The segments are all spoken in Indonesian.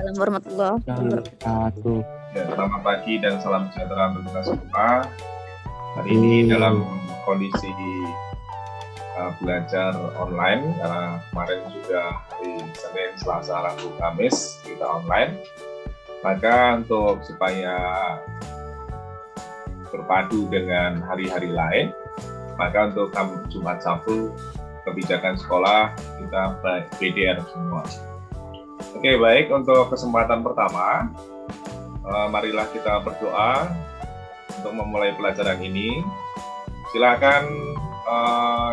Waalaikumsalam warahmatullahi wabarakatuh. Wabarakatuh. Ya, selamat pagi dan salam sejahtera untuk kita semua. Hari ini dalam kondisi belajar online, karena kemarin sudah hari Senin, Selasa, Rabu, Kamis kita online. Maka untuk supaya berpadu dengan hari-hari lain, maka untuk Jumat Sabtu kebijakan sekolah kita BDR semua. Oke, baik, untuk kesempatan pertama, marilah kita berdoa untuk memulai pelajaran ini. Silakan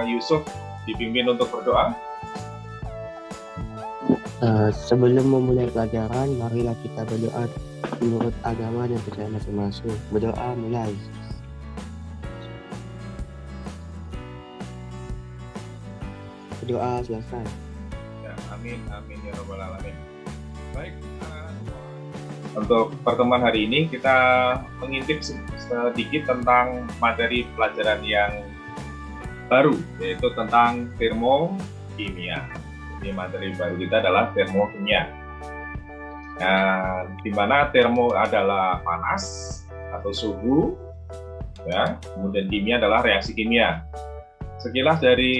Yusuf dipimpin untuk berdoa. Sebelum memulai pelajaran, marilah kita berdoa menurut agama dan percaya masing-masing. Berdoa mulai. Berdoa selesai. Ya, amin, amin ya rabbal alamin. Baik, untuk pertemuan hari ini kita mengintip sedikit tentang materi pelajaran yang baru, yaitu tentang termokimia. Jadi materi baru kita adalah termokimia. Nah, di mana termo adalah panas atau suhu, ya, kemudian kimia adalah reaksi kimia. Sekilas dari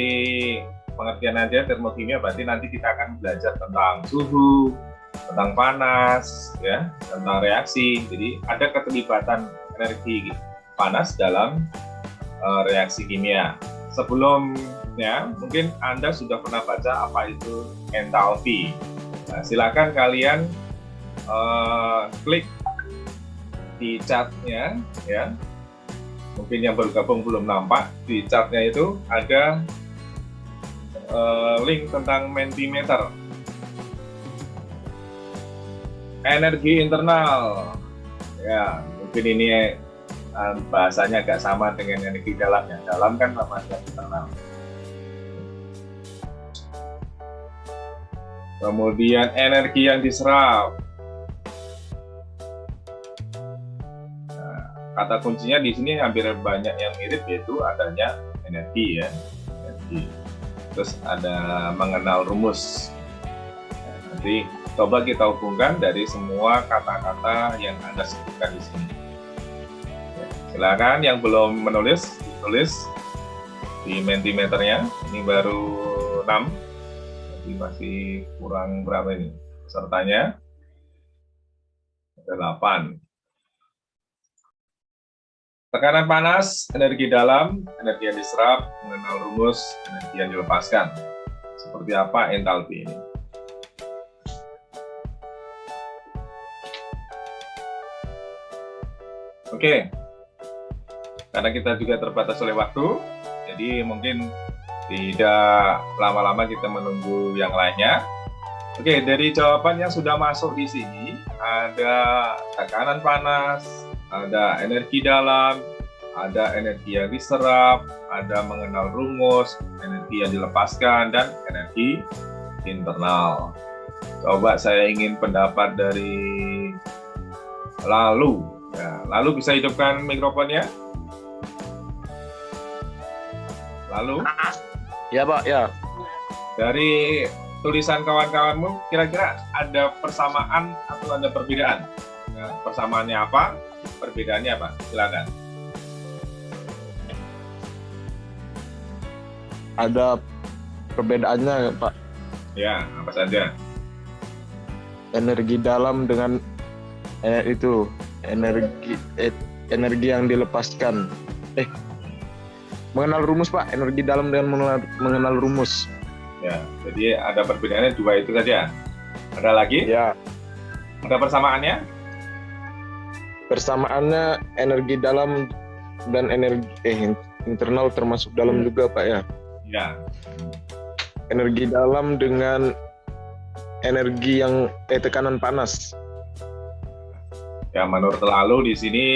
pengertian aja termokimia berarti nanti kita akan belajar tentang suhu, tentang panas, ya, tentang reaksi. Jadi ada keterlibatan energi panas dalam reaksi kimia. Sebelumnya mungkin Anda sudah pernah baca apa itu entalpi. Nah, silakan kalian klik di chatnya, ya. Mungkin yang baru gabung belum nampak, di chatnya itu ada link tentang Mentimeter. Energi internal, ya, mungkin ini bahasanya agak sama dengan energi dalam. Ya, dalam kan namanya internal. Kemudian energi yang diserap. Nah, kata kuncinya di sini hampir banyak yang mirip, yaitu adanya energi, ya, energi. Terus ada mengenal rumus. Nah, nanti coba kita hubungkan dari semua kata-kata yang Anda sebutkan di sini. Ya, silakan yang belum menulis, tulis di Mentimeternya. Ini baru 6, jadi masih kurang berapa ini pesertanya? Ada 8. Tekanan panas, energi dalam, energi yang diserap, mengenal rumus, energi yang dilepaskan. Seperti apa entalpi ini? Oke, karena kita juga terbatas oleh waktu, jadi mungkin tidak lama-lama kita menunggu yang lainnya. Oke, dari jawaban yang sudah masuk di sini, ada tekanan panas, ada energi dalam, ada energi yang diserap, ada mengenal rumus, energi yang dilepaskan, dan energi internal. Coba saya ingin pendapat dari Lalu. Ya, Lalu bisa hidupkan mikrofonnya. Lalu? Ya Pak, ya. Dari tulisan kawan-kawanmu, kira-kira ada persamaan atau ada perbedaan? Ya, persamaannya apa? Perbedaannya apa? Silakan. Ada perbedaannya Pak. Ya, apa saja? Energi dalam dengan itu energi yang dilepaskan. Mengenal rumus Pak, energi dalam dengan mengenal rumus. Ya, jadi ada perbedaannya dua itu saja. Ada lagi? Ya. Ada persamaannya? Persamaannya energi dalam dan energi internal termasuk dalam juga Pak ya. Ya. Energi dalam dengan energi yang tekanan panas. Ya, menurut Lalu di sini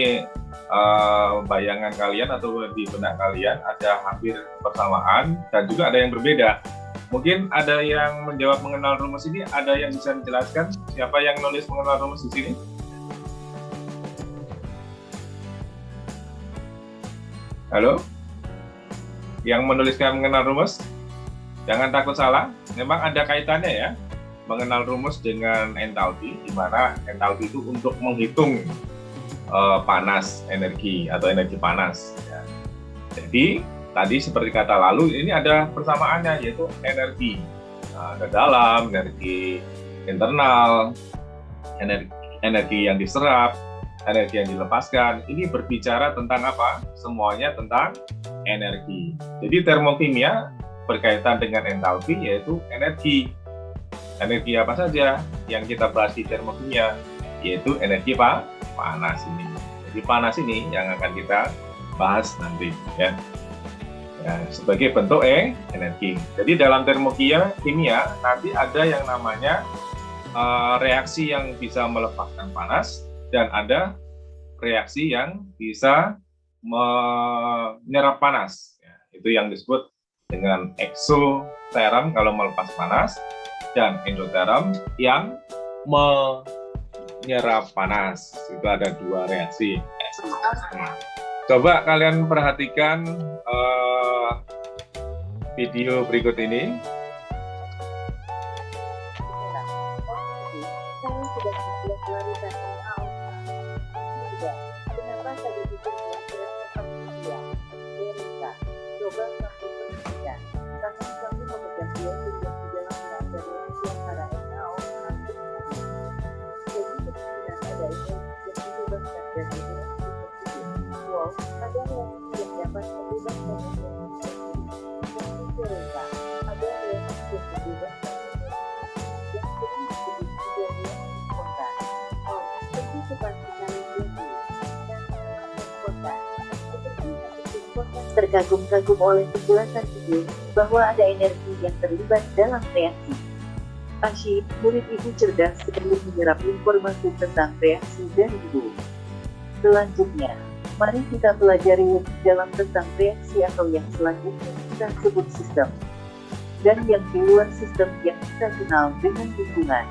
bayangan kalian atau di benak kalian ada hampir persamaan dan juga ada yang berbeda. Mungkin ada yang menjawab mengenal rumus ini, ada yang bisa menjelaskan siapa yang nulis mengenal rumus di sini? Halo? Yang menuliskan mengenal rumus? Jangan takut salah, memang ada kaitannya ya. mengenal rumus dengan entalpi, di mana entalpi itu untuk menghitung panas energi atau energi panas. Ya. Jadi tadi seperti kata lalu, ini ada persamaannya, yaitu energi ke dalam, energi internal, energi yang diserap, energi yang dilepaskan. Ini berbicara tentang apa? Semuanya tentang energi. Jadi termokimia berkaitan dengan entalpi, yaitu energi. Energi apa saja yang kita bahas di termokimia, yaitu energi panas ini. Jadi panas ini yang akan kita bahas nanti, ya. Ya, sebagai bentuk energi. Jadi dalam termokimia nanti ada yang namanya reaksi yang bisa melepaskan panas, dan ada reaksi yang bisa menyerap panas. Ya, itu yang disebut dengan eksoterm kalau melepas panas, dan endoterm yang menyerap panas. Itu ada dua reaksi. Coba kalian perhatikan video berikut ini. Terkagum-kagum oleh penjelasan video bahwa ada energi yang terlibat dalam reaksi. Asyik, murid ibu cerdas sekali menyerap informasi tentang reaksi dari ibu. Selanjutnya, mari kita pelajari lebih dalam tentang reaksi atau yang selanjutnya kita sebut sistem. Dan yang di luar sistem yang kita kenal dengan lingkungan.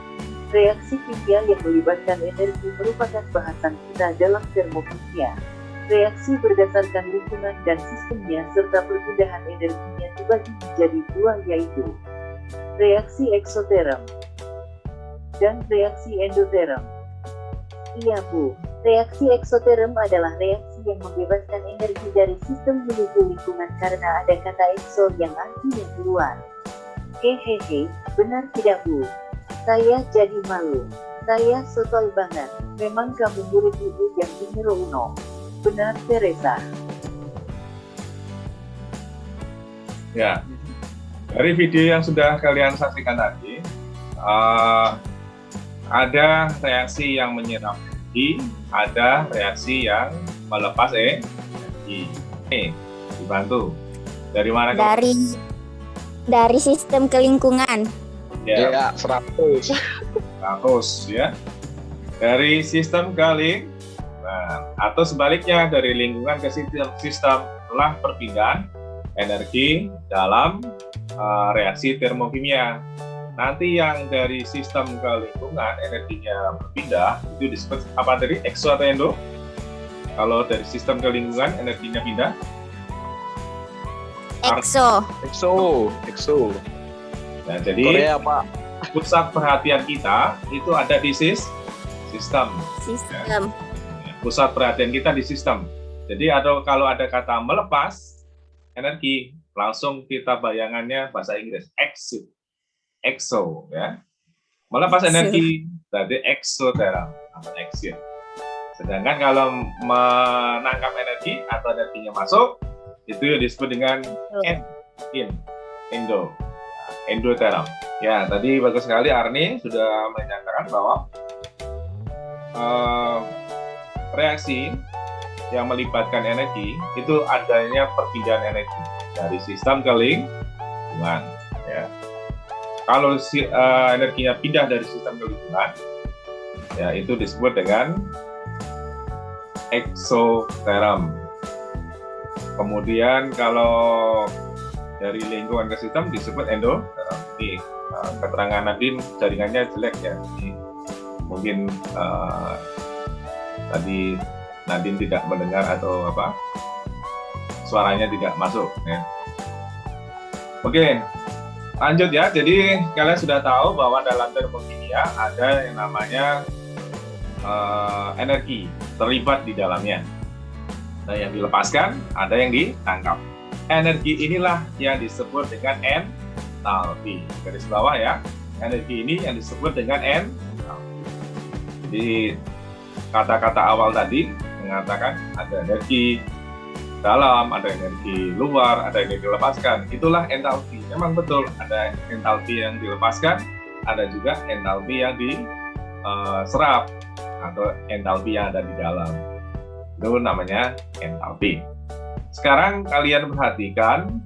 Reaksi kimia yang melibatkan energi merupakan bahasan kita dalam termokimia. Reaksi berdasarkan lingkungan dan sistemnya serta perpindahan energinya dibagi menjadi dua, yaitu reaksi eksoterm dan reaksi endoterm. Iya Bu, reaksi eksoterm adalah reaksi yang membebaskan energi dari sistem menuju lingkungan karena ada kata ekso yang artinya keluar. Hehehe, benar tidak Bu? Saya jadi malu. Saya sotoy banget. Memang kamu murid ibu yang numero uno. Benar Teresa. Ya, dari video yang sudah kalian saksikan tadi, ada reaksi yang menyerap energi, ada reaksi yang melepas energi. Dibantu. Dari mana? Dari sistem ke lingkungan. Ya, 100 ya. Dari sistem ke lingkungan. Atau sebaliknya, dari lingkungan ke sistem setelah perpindahan energi dalam reaksi termokimia. Nanti yang dari sistem ke lingkungan energinya berpindah, itu disebut apa tadi? Ekso atau endo? Kalau dari sistem ke lingkungan energinya pindah? Exo. Nah, jadi Korea Pak. pusat perhatian kita itu ada di sistem. Ya. Pusat perhatian kita di sistem. Jadi kalau ada kata melepas energi, langsung kita bayangannya bahasa Inggris exo, ya. Melepas energi berarti exoterm atau exit. Sedangkan kalau menangkap energi atau energinya masuk, itu disebut dengan endoterm. Ya, tadi bagus sekali Arni sudah menyatakan bahwa reaksi yang melibatkan energi itu adanya perpindahan energi dari sistem ke lingkungan. Ya. Kalau energinya pindah dari sistem ke lingkungan, ya itu disebut dengan exoterm. Kemudian kalau dari lingkungan ke sistem disebut endoterm. Ini keterangan Nadine jaringannya jelek ya. Ini mungkin tadi Nadine tidak mendengar atau apa, suaranya tidak masuk ya. Oke, Lanjut ya, jadi kalian sudah tahu bahwa dalam termokimia ada yang namanya energi terlibat di dalamnya. Ada yang dilepaskan, ada yang ditangkap. Energi inilah yang disebut dengan entalpi. Garis bawah ya, energi ini yang disebut dengan entalpi. Jadi kata-kata awal tadi mengatakan ada energi dalam, ada energi luar, ada energi dilepaskan. Itulah entalpi. Memang betul ada entalpi yang dilepaskan, ada juga entalpi yang diserap atau entalpi yang ada di dalam. Itu namanya entalpi. Sekarang kalian perhatikan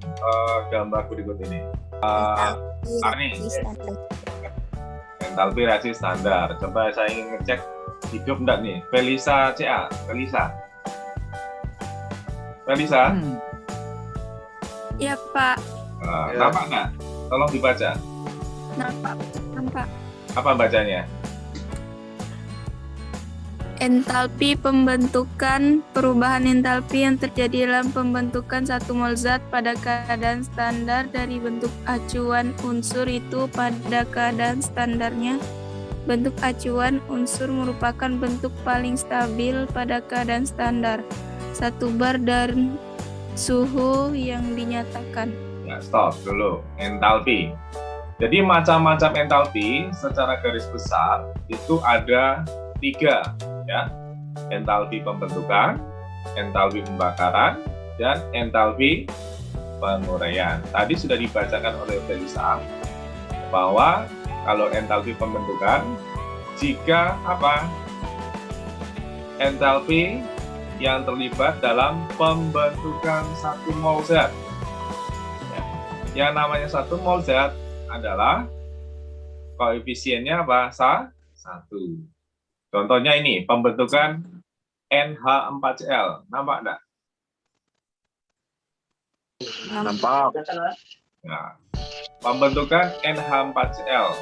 gambar berikut ini. Ini entalpi reaksi standar. Coba saya ingin ngecek hidup enggak nih? Felisa CA, Felisa. Ya Pak, Nampak nggak? Tolong dibaca. nampak. Apa bacanya? Entalpi pembentukan, perubahan entalpi yang terjadi dalam pembentukan satu mol zat pada keadaan standar dari bentuk acuan unsur itu pada keadaan standarnya. Bentuk acuan unsur merupakan bentuk paling stabil pada keadaan standar. 1 bar dan suhu yang dinyatakan. Ya, stop dulu. Entalpi. Jadi macam-macam entalpi secara garis besar itu ada 3, ya. Entalpi pembentukan, entalpi pembakaran, dan entalpi penguraian. Tadi sudah dibacakan oleh Felisa bahwa kalau entalpi pembentukan, jika entalpi yang terlibat dalam pembentukan 1 mol zat. Yang namanya 1 mol zat adalah koefisiennya 1. Contohnya ini, pembentukan NH4Cl. Nampak enggak? Nampak. Nah, pembentukan NH4Cl.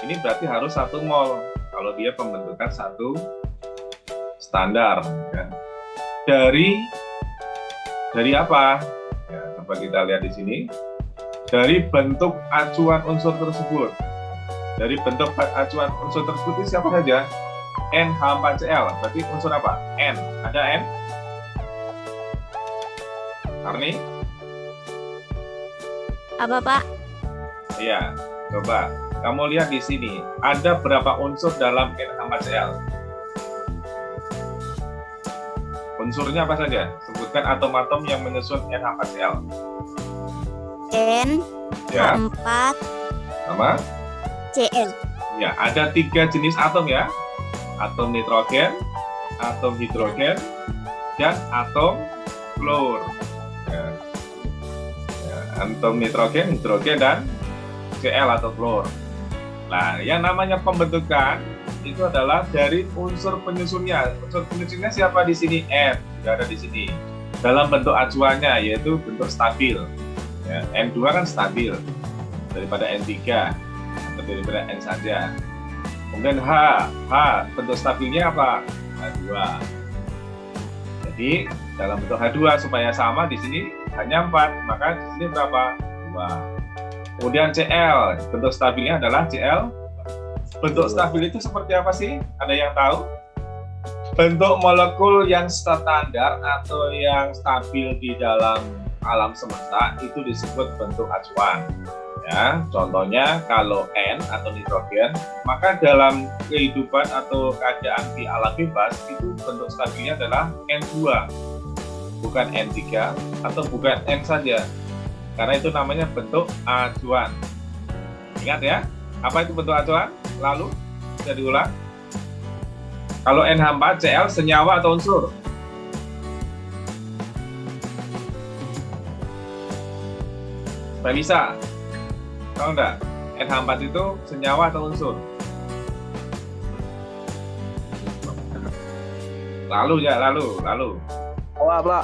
Ini berarti harus 1 mol. Kalau dia pembentukan 1 standar. Ya. Dari apa? Ya, coba kita lihat di sini. Dari bentuk acuan unsur tersebut. Dari bentuk acuan unsur tersebut itu siapa saja? NH4Cl. Berarti unsur apa? N. Ada N? Arni? Apa Pak? Iya. Coba. Kamu lihat di sini. Ada berapa unsur dalam NH4Cl? Unsurnya apa saja? Sebutkan atom-atom yang menyusun NH4Cl. N, Ya, H4, sama? Cl. Ya, ada 3 jenis atom ya. Atom nitrogen, atom hidrogen, dan atom fluor. Ya. Ya, atom nitrogen, hidrogen, dan Cl atau fluor. Nah, yang namanya pembentukan itu adalah dari unsur penyusunnya. Unsur penyusunnya siapa di sini? N, sudah ada di sini. Dalam bentuk acuannya, yaitu bentuk stabil. Ya, N2 kan stabil daripada N3 atau daripada N saja. Kemudian H bentuk stabilnya apa? H2. Jadi dalam bentuk H2 supaya sama di sini hanya 4, maka di sini berapa? 2. Kemudian Cl, bentuk stabilnya adalah Cl. Bentuk stabil itu seperti apa sih? Ada yang tahu? Bentuk molekul yang standar atau yang stabil di dalam alam semesta itu disebut bentuk acuan. Ya, contohnya kalau N atau nitrogen, maka dalam kehidupan atau keadaan di alam bebas itu bentuk stabilnya adalah N2, bukan N3 atau bukan N saja, karena itu namanya bentuk acuan. Ingat ya, apa itu bentuk acuan? Lalu bisa diulang. Kalau NH4Cl senyawa atau unsur? Felisa, tahu enggak? NH4 itu senyawa atau unsur? Lalu. Apa?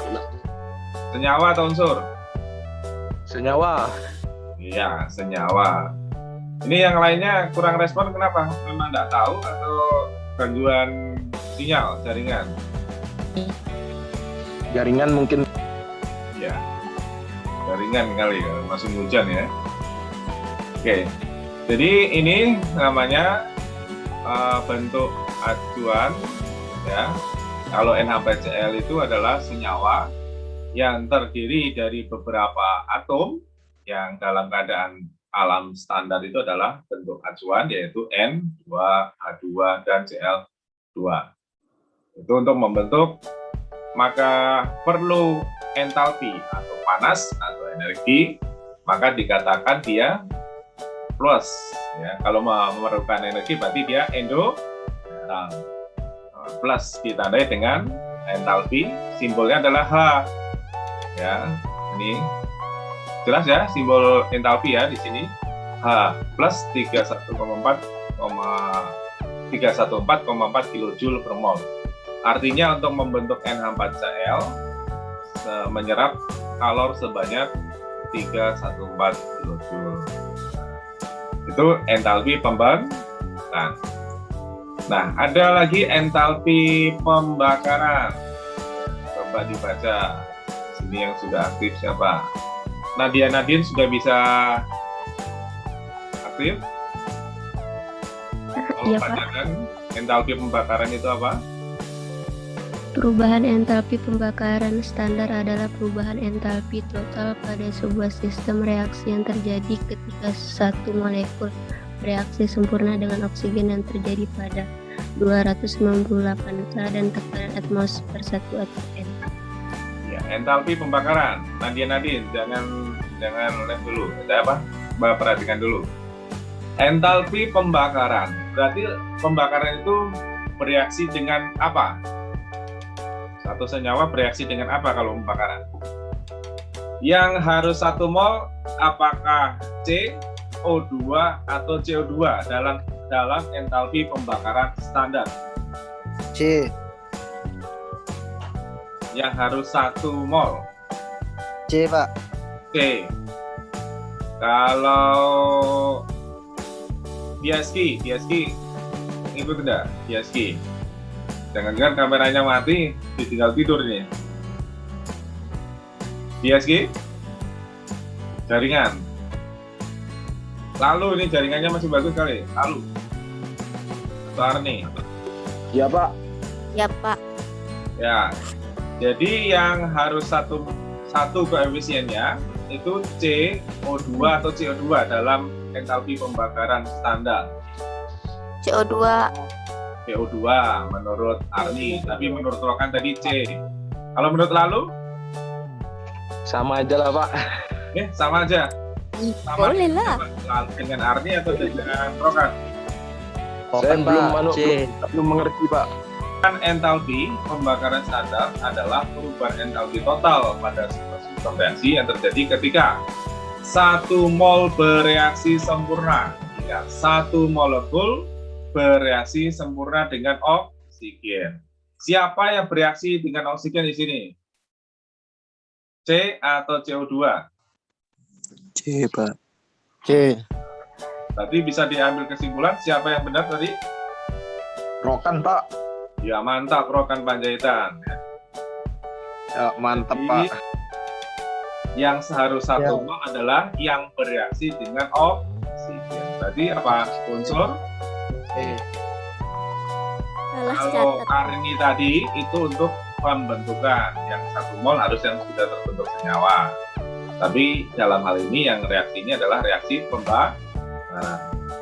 Senyawa atau unsur? Senyawa. Iya, senyawa. Ini yang lainnya kurang respon, kenapa? Memang enggak tahu atau gangguan sinyal jaringan? Jaringan mungkin. Ya, jaringan kali ya, masih hujan ya. Oke, jadi ini namanya bentuk acuan ya. Kalau NaCl itu adalah senyawa yang terdiri dari beberapa atom yang dalam keadaan alam standar itu adalah bentuk acuan, yaitu N2, H2, dan Cl2. Itu untuk membentuk, maka perlu entalpi atau panas atau energi, maka dikatakan dia plus. Ya, kalau memerlukan energi berarti dia endo. Plus ditandai dengan entalpi, simbolnya adalah H. Ya, ini jelas ya simbol entalpi ya di sini. H plus 314,4 kJ per mol. Artinya untuk membentuk NH4Cl menyerap kalor sebanyak 314 kJ. Itu entalpi pembakaran. Nah, ada lagi entalpi pembakaran. Coba dibaca. Sini yang sudah aktif siapa? Nadia Nadine sudah bisa aktif? Iya, Pak. Pandangan entalpi pembakaran itu apa? Perubahan entalpi pembakaran standar adalah perubahan entalpi total pada sebuah sistem reaksi yang terjadi ketika satu molekul bereaksi sempurna dengan oksigen yang terjadi pada 298 K dan tekanan atmosfer 1 atm. Ya, entalpi pembakaran. Nadia Nadine, jangan lihat dulu. Ada apa? Mbak perhatikan dulu. Entalpi pembakaran. Berarti pembakaran itu bereaksi dengan apa? Satu senyawa bereaksi dengan apa kalau pembakaran? Yang harus 1 mol apakah CO2 atau CO2 dalam entalpi pembakaran standar? C. Yang harus 1 mol. C, Pak. C. Kalau Biaski ikut tidak? Biaski. Jangan-jangan kameranya mati, ditinggal tidur nih. Biaski. Jaringan. Lalu ini jaringannya masih bagus kali. Lalu. Atau Arni. Ya Pak. Ya, Pak. Ya. Jadi yang harus satu koefisiennya itu CO2 atau CO2 dalam entalpi pembakaran standar. CO2. CO2 menurut Arni, tapi menurut Rokan tadi C. Kalau menurut Lalu? Sama aja lah Pak. Sama aja. Sama Boleh lah. dengan Arni atau dengan Rokan? Saya C. belum mengerti Pak. Entalpi pembakaran standar adalah perubahan entalpi total pada sebuah sistem reaksi yang terjadi ketika 1 mol bereaksi sempurna. Ya, 1 molekul bereaksi sempurna dengan oksigen. Siapa yang bereaksi dengan oksigen di sini? C atau CO2? C, Pak. C. Berarti bisa diambil kesimpulan siapa yang benar tadi? Rokan Pak. Ya mantap, Rokan Panjaitan. Ya mantap Jadi, Pak. yang seharus 1 mol adalah yang bereaksi dengan oksigen. Berarti apa? Unsur? Salah Kalau catat. Arni tadi itu untuk pembentukan. Yang 1 mol harus yang sudah terbentuk senyawa. Tapi dalam hal ini yang reaksinya adalah reaksi pembakaran.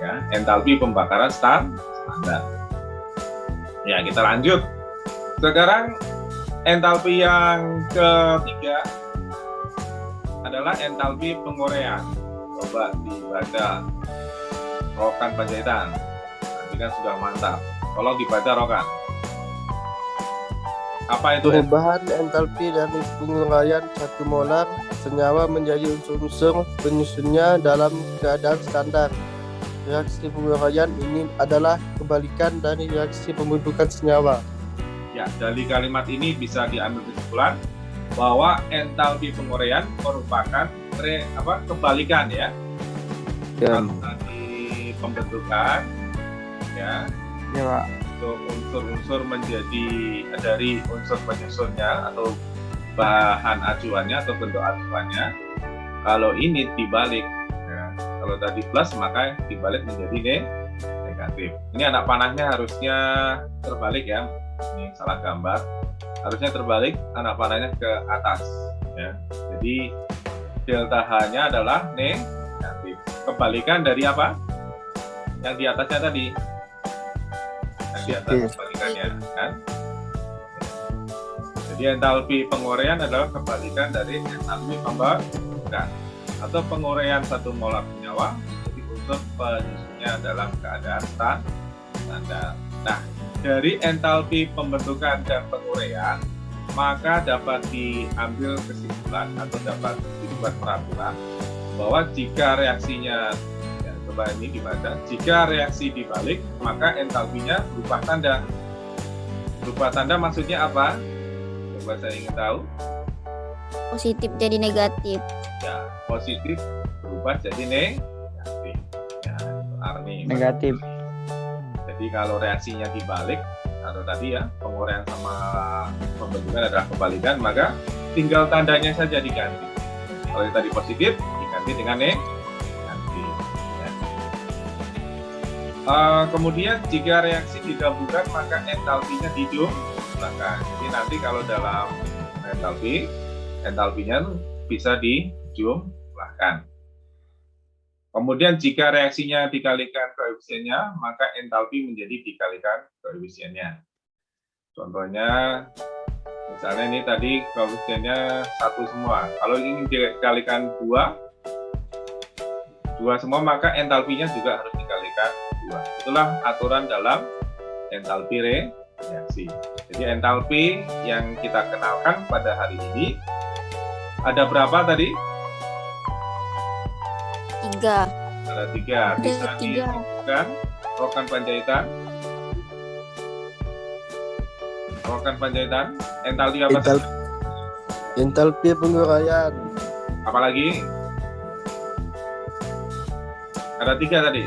Ya, entalpi pembakaran standar. Ya, kita lanjut. Sekarang entalpi yang ketiga adalah entalpi penguraian. Coba dibaca Rokan Panjaitan. Nanti kan sudah mantap. Tolong dibaca Rokan. Apa itu? Perubahan entalpi dari penguraian 1 molar senyawa menjadi unsur-unsur penyusunnya dalam keadaan standar. Reaksi penguraian ini adalah kebalikan dari reaksi pembentukan senyawa. Ya, dari kalimat ini bisa diambil kesimpulan bahwa entalpi penguraian merupakan kebalikan ya. Ya. Tadi pembentukan ya. Ya, Pak. Untuk unsur-unsur menjadi dari unsur penyusunnya atau bahan acuannya atau bentuk acuannya. Kalau ini dibalik ya. Kalau tadi plus maka dibalik menjadi negatif. Ini anak panahnya harusnya terbalik ya. Ini salah gambar. Harusnya terbalik, anak panahnya ke atas ya. Jadi delta H-nya adalah negatif. Kebalikan dari apa? Yang di atasnya tadi. Yang di atas kebalikannya kan. Jadi entalpi penguraian adalah kebalikan dari entalpi pembukaan atau penguraian 1 molar senyawa menjadi unsur penyusunnya dalam keadaan standar. Nah, dari entalpi pembentukan dan penguraian maka dapat diambil kesimpulan atau dapat dibuat peraturan bahwa jika reaksinya coba ini dibaca, jika reaksi dibalik maka entalpinya berubah tanda. Berubah tanda maksudnya apa? Coba saya ingin tahu. Positif jadi negatif. Ya, positif berubah jadi negatif. Ya, itu Arni. Negatif. Jadi kalau reaksinya dibalik atau tadi ya penguraian sama pembentukan adalah kebalikan, maka tinggal tandanya saja diganti. Kalau yang tadi positif diganti dengan negatif. Ya. Kemudian jika reaksi digabungkan maka entalpinya dijumlahkan. Jadi nanti kalau dalam entalpinya bisa dijumlahkan. Kemudian jika reaksinya dikalikan koefisiennya, maka entalpi menjadi dikalikan koefisiennya. Contohnya, misalnya ini tadi koefisiennya 1 semua. Kalau ingin dikalikan 2 semua, maka entalpinya juga harus dikalikan 2. Itulah aturan dalam entalpi reaksi. Jadi entalpi yang kita kenalkan pada hari ini ada berapa tadi? 3. Ada 3. Bisa Ada 3. disebutkan rokan panjaitan. Rokan panjaitan. Entalpi apa? Entalpi penguraian. Apalagi? Ada 3 tadi.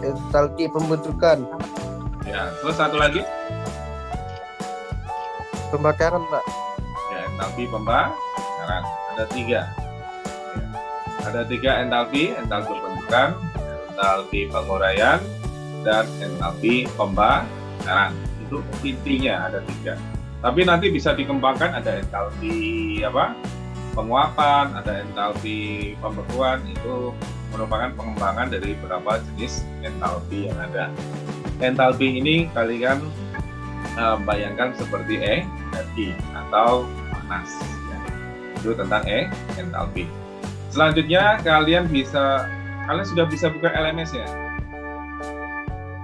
Entalpi pembentukan. Ya, terus satu lagi. Pembakaran, Pak. Ya, entalpi pembakaran. Ada 3. Ya. Ada 3 entalpi pembentukan, entalpi penguraian, dan entalpi pembakaran. Itu intinya ada 3. Tapi nanti bisa dikembangkan, ada entalpi penguapan, ada entalpi pembekuan. Itu merupakan pengembangan dari beberapa jenis entalpi yang ada. Entalpi ini kalian bayangkan seperti energi atau panas. Itu tentang entalpi. Selanjutnya kalian sudah bisa buka LMS ya?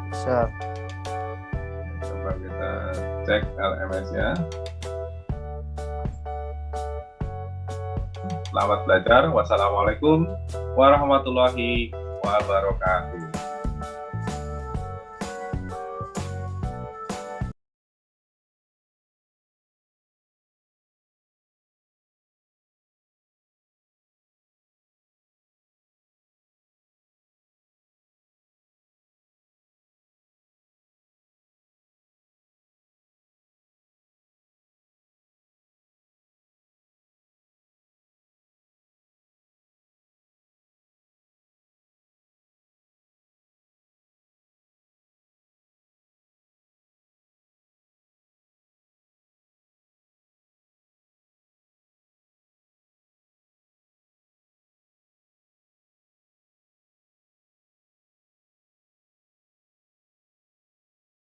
Bisa. Coba kita cek LMS ya. Selamat belajar. Wassalamualaikum warahmatullahi wabarakatuh.